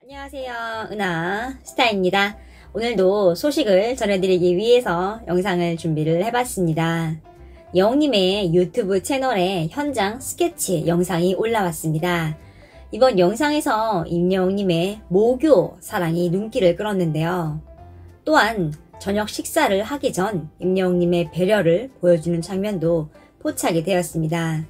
안녕하세요. 은하 스타입니다. 오늘도 소식을 전해드리기 위해서 영상을 준비를 해봤습니다. 영웅님의 유튜브 채널에 현장 스케치 영상이 올라왔습니다. 이번 영상에서 임영웅님의 모교 사랑이 눈길을 끌었는데요. 또한 저녁 식사를 하기 전 임영웅님의 배려를 보여주는 장면도 포착이 되었습니다.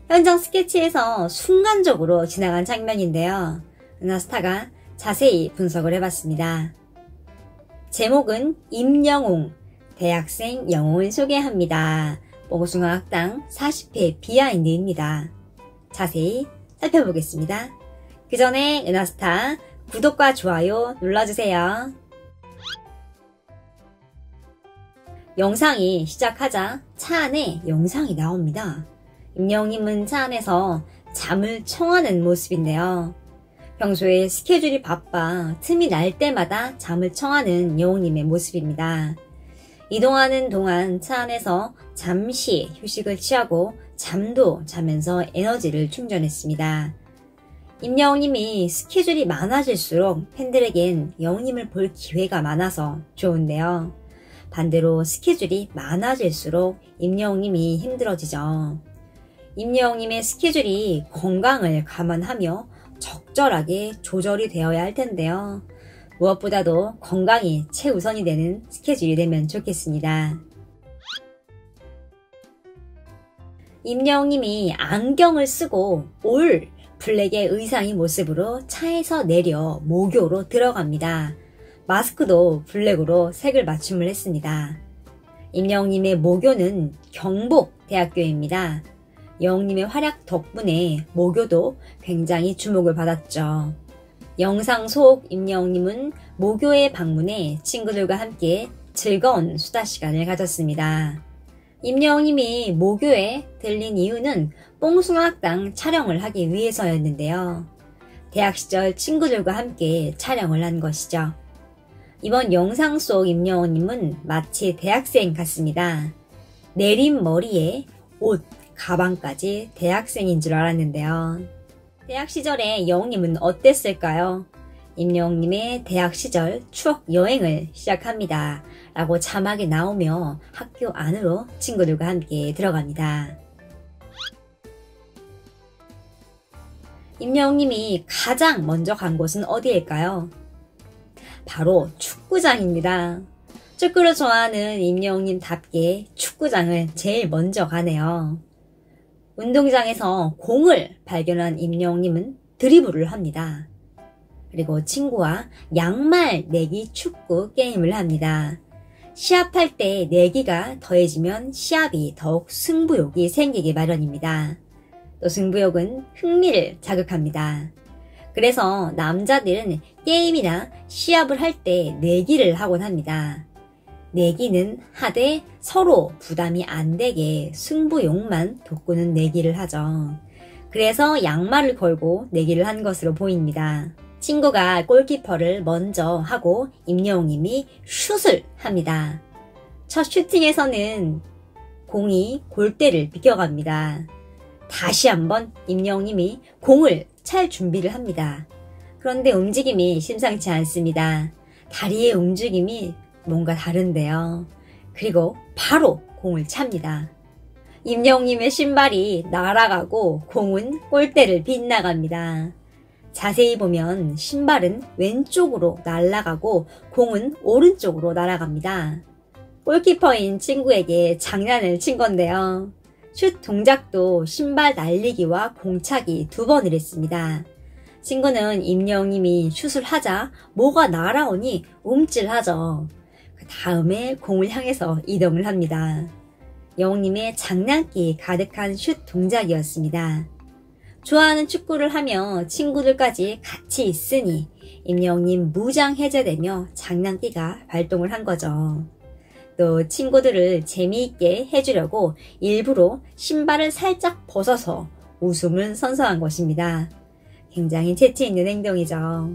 현장 스케치에서 순간적으로 지나간 장면인데요. 은하스타가 자세히 분석을 해봤습니다. 제목은 임영웅, 대학생 영웅을 소개합니다. 뽕숭아학당 40회 비하인드입니다. 자세히 살펴보겠습니다. 그 전에 은하스타 구독과 좋아요 눌러주세요. 영상이 시작하자 차 안에 영상이 나옵니다. 임영웅님은 차 안에서 잠을 청하는 모습인데요. 평소에 스케줄이 바빠 틈이 날 때마다 잠을 청하는 영웅님의 모습입니다. 이동하는 동안 차 안에서 잠시 휴식을 취하고 잠도 자면서 에너지를 충전했습니다. 임영웅님이 스케줄이 많아질수록 팬들에겐 영웅님을 볼 기회가 많아서 좋은데요. 반대로 스케줄이 많아질수록 임영웅님이 힘들어지죠. 임영웅님의 스케줄이 건강을 감안하며 적절하게 조절이 되어야 할 텐데요. 무엇보다도 건강이 최우선이 되는 스케줄이 되면 좋겠습니다. 임영웅님이 안경을 쓰고 올 블랙의 의상의 모습으로 차에서 내려 모교로 들어갑니다. 마스크도 블랙으로 색을 맞춤을 했습니다. 임영웅님의 모교는 경복대학교입니다. 영웅님의 활약 덕분에 모교도 굉장히 주목을 받았죠. 영상 속 임영웅님은 모교에 방문해 친구들과 함께 즐거운 수다 시간을 가졌습니다. 임영웅님이 모교에 들린 이유는 뽕숭아학당 촬영을 하기 위해서였는데요. 대학 시절 친구들과 함께 촬영을 한 것이죠. 이번 영상 속 임영웅님은 마치 대학생 같습니다. 내린 머리에 옷, 가방까지 대학생인 줄 알았는데요. 대학 시절의 영웅님은 어땠을까요? 임영웅님의 대학 시절 추억 여행을 시작합니다. 라고 자막이 나오며 학교 안으로 친구들과 함께 들어갑니다. 임영웅님이 가장 먼저 간 곳은 어디일까요? 바로 축구장입니다. 축구를 좋아하는 임영웅님답게 축구장을 제일 먼저 가네요. 운동장에서 공을 발견한 임영웅님은 드리블을 합니다. 그리고 친구와 양말 내기 축구 게임을 합니다. 시합할 때 내기가 더해지면 시합이 더욱 승부욕이 생기기 마련입니다. 또 승부욕은 흥미를 자극합니다. 그래서 남자들은 게임이나 시합을 할 때 내기를 하곤 합니다. 내기는 하되 서로 부담이 안 되게 승부욕만 돋구는 내기를 하죠. 그래서 양말을 걸고 내기를 한 것으로 보입니다. 친구가 골키퍼를 먼저 하고 임영웅님이 슛을 합니다. 첫 슈팅에서는 공이 골대를 비껴갑니다. 다시 한번 임영웅님이 공을 찰 준비를 합니다. 그런데 움직임이 심상치 않습니다. 다리의 움직임이 뭔가 다른데요. 그리고 바로 공을 찹니다. 임영웅님의 신발이 날아가고 공은 골대를 빗나갑니다. 자세히 보면 신발은 왼쪽으로 날아가고 공은 오른쪽으로 날아갑니다. 골키퍼인 친구에게 장난을 친 건데요. 슛 동작도 신발 날리기와 공차기 2번을 했습니다. 친구는 임영웅님이 슛을 하자 뭐가 날아오니 움찔하죠. 다음에 공을 향해서 이동을 합니다. 영웅님의 장난기 가득한 슛 동작이었습니다. 좋아하는 축구를 하며 친구들까지 같이 있으니 임영웅님 무장해제되며 장난기가 발동을 한 거죠. 또 친구들을 재미있게 해주려고 일부러 신발을 살짝 벗어서 웃음을 선사한 것입니다. 굉장히 재치 있는 행동이죠.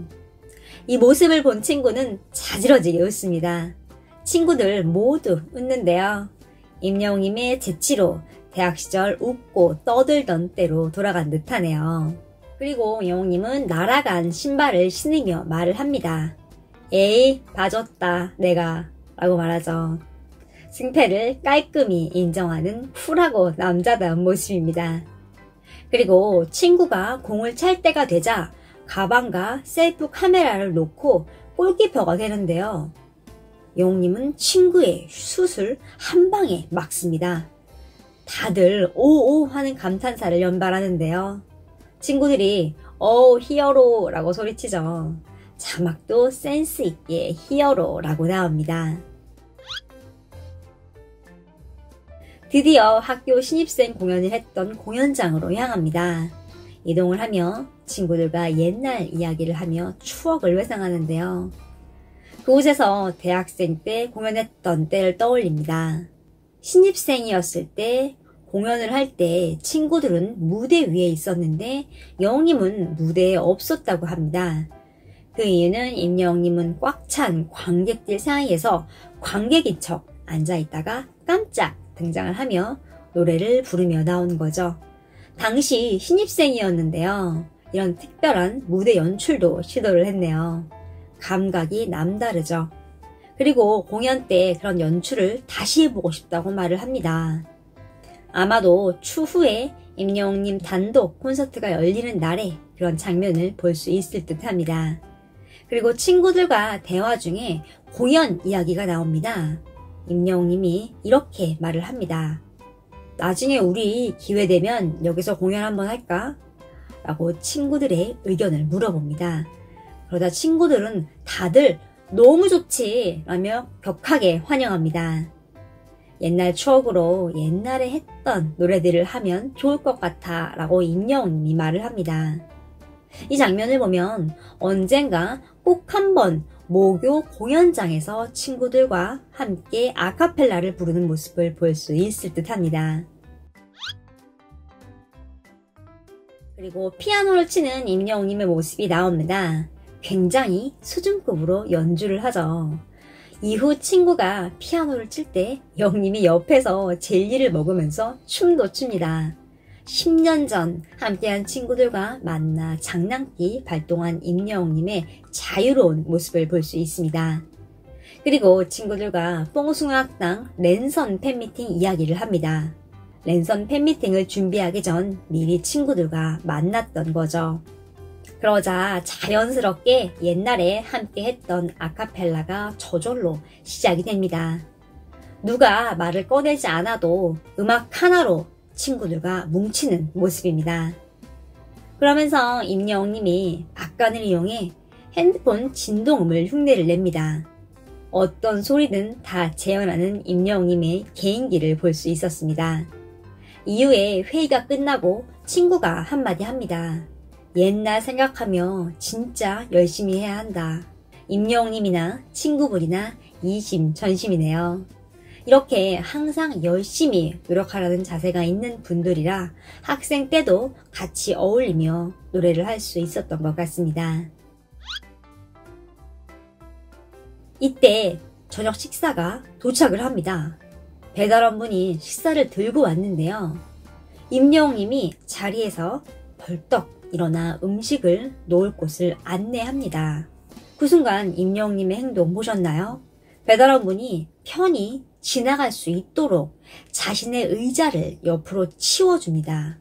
이 모습을 본 친구는 자지러지게 웃습니다. 친구들 모두 웃는데요. 임영웅님의 재치로 대학 시절 웃고 떠들던 때로 돌아간 듯하네요. 그리고 영웅님은 날아간 신발을 신으며 말을 합니다. 에이, 봐줬다, 내가. 라고 말하죠. 승패를 깔끔히 인정하는 쿨하고 남자다운 모습입니다. 그리고 친구가 공을 찰 때가 되자 가방과 셀프 카메라를 놓고 골키퍼가 되는데요. 영웅님은 친구의 슛을 한 방에 막습니다. 다들 오오 하는 감탄사를 연발하는데요. 친구들이 히어로 라고 소리치죠. 자막도 센스 있게 히어로 라고 나옵니다. 드디어 학교 신입생 공연을 했던 공연장으로 향합니다. 이동을 하며 친구들과 옛날 이야기를 하며 추억을 회상하는데요. 그곳에서 대학생 때 공연했던 때를 떠올립니다. 신입생이었을 때 공연을 할 때 친구들은 무대 위에 있었는데 영웅님은 무대에 없었다고 합니다. 그 이유는 임영웅님은 꽉 찬 관객들 사이에서 관객인 척 앉아있다가 깜짝 등장을 하며 노래를 부르며 나온 거죠. 당시 신입생이었는데요. 이런 특별한 무대 연출도 시도를 했네요. 감각이 남다르죠. 그리고 공연 때 그런 연출을 다시 해보고 싶다고 말을 합니다. 아마도 추후에 임영웅님 단독 콘서트가 열리는 날에 그런 장면을 볼 수 있을 듯 합니다. 그리고 친구들과 대화 중에 공연 이야기가 나옵니다. 임영웅님이 이렇게 말을 합니다. 나중에 우리 기회되면 여기서 공연 한번 할까? 라고 친구들의 의견을 물어봅니다. 그러다 친구들은 다들 너무 좋지! 라며 격하게 환영합니다. 옛날 추억으로 옛날에 했던 노래들을 하면 좋을 것 같아 라고 임영웅님이 말을 합니다. 이 장면을 보면 언젠가 꼭 한번 모교 공연장에서 친구들과 함께 아카펠라를 부르는 모습을 볼 수 있을 듯 합니다. 그리고 피아노를 치는 임영웅님의 모습이 나옵니다. 굉장히 수준급으로 연주를 하죠. 이후 친구가 피아노를 칠 때 영웅님이 옆에서 젤리를 먹으면서 춤도 춥니다. 10년 전 함께한 친구들과 만나 장난기 발동한 임영웅님의 자유로운 모습을 볼 수 있습니다. 그리고 친구들과 뽕숭아학당 랜선 팬미팅 이야기를 합니다. 랜선 팬미팅을 준비하기 전 미리 친구들과 만났던 거죠. 그러자 자연스럽게 옛날에 함께 했던 아카펠라가 저절로 시작이 됩니다. 누가 말을 꺼내지 않아도 음악 하나로 친구들과 뭉치는 모습입니다. 그러면서 임영웅님이 박관을 이용해 핸드폰 진동음을 흉내를 냅니다. 어떤 소리든 다 재현하는 임영웅님의 개인기를 볼 수 있었습니다. 이후에 회의가 끝나고 친구가 한마디 합니다. 옛날 생각하며 진짜 열심히 해야 한다. 임영웅님이나 친구분이나 이심전심이네요. 이렇게 항상 열심히 노력하라는 자세가 있는 분들이라 학생 때도 같이 어울리며 노래를 할 수 있었던 것 같습니다. 이때 저녁 식사가 도착을 합니다. 배달원분이 식사를 들고 왔는데요. 임영웅님이 자리에서 벌떡 일어나 음식을 놓을 곳을 안내합니다. 그 순간 임영웅님의 행동 보셨나요? 배달원분이 편히 지나갈 수 있도록 자신의 의자를 옆으로 치워줍니다.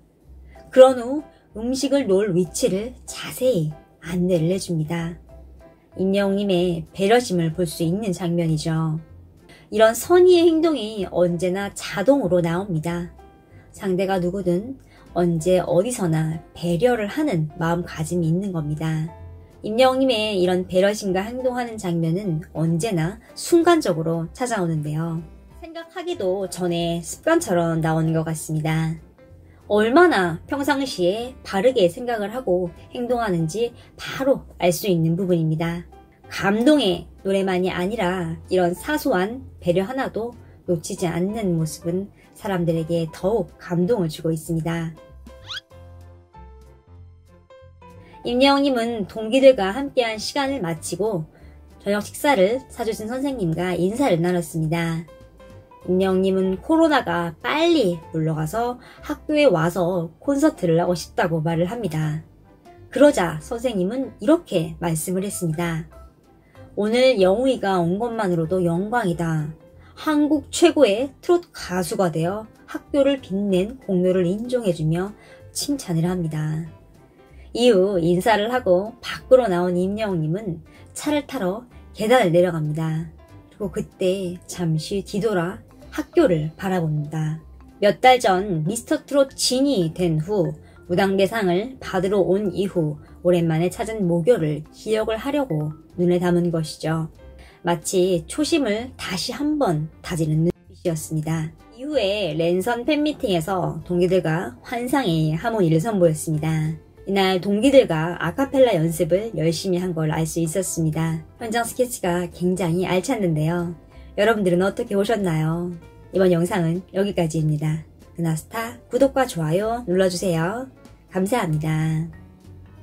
그런 후 음식을 놓을 위치를 자세히 안내를 해줍니다. 임영웅님의 배려심을 볼 수 있는 장면이죠. 이런 선의의 행동이 언제나 자동으로 나옵니다. 상대가 누구든 언제 어디서나 배려를 하는 마음가짐이 있는 겁니다. 임영웅님의 이런 배려심과 행동하는 장면은 언제나 순간적으로 찾아오는데요. 생각하기도 전에 습관처럼 나오는 것 같습니다. 얼마나 평상시에 바르게 생각을 하고 행동하는지 바로 알 수 있는 부분입니다. 감동의 노래만이 아니라 이런 사소한 배려 하나도 놓치지 않는 모습은 사람들에게 더욱 감동을 주고 있습니다. 임영웅님은 동기들과 함께한 시간을 마치고 저녁 식사를 사주신 선생님과 인사를 나눴습니다. 임영웅님은 코로나가 빨리 물러가서 학교에 와서 콘서트를 하고 싶다고 말을 합니다. 그러자 선생님은 이렇게 말씀을 했습니다. 오늘 영우이가 온 것만으로도 영광이다. 한국 최고의 트로트 가수가 되어 학교를 빛낸 공로를 인정해주며 칭찬을 합니다. 이후 인사를 하고 밖으로 나온 임영웅님은 차를 타러 계단을 내려갑니다. 그리고 그때 잠시 뒤돌아 학교를 바라봅니다. 몇 달 전 미스터 트롯 진이 된 후 무당대상을 받으러 온 이후 오랜만에 찾은 모교를 기억을 하려고 눈에 담은 것이죠. 마치 초심을 다시 한번 다지는 눈빛이었습니다. 이후에 랜선 팬미팅에서 동기들과 환상의 하모니를 선보였습니다. 이날 동기들과 아카펠라 연습을 열심히 한 걸 알 수 있었습니다. 현장 스케치가 굉장히 알찼는데요. 여러분들은 어떻게 보셨나요? 이번 영상은 여기까지입니다. 은하스타 구독과 좋아요 눌러주세요. 감사합니다.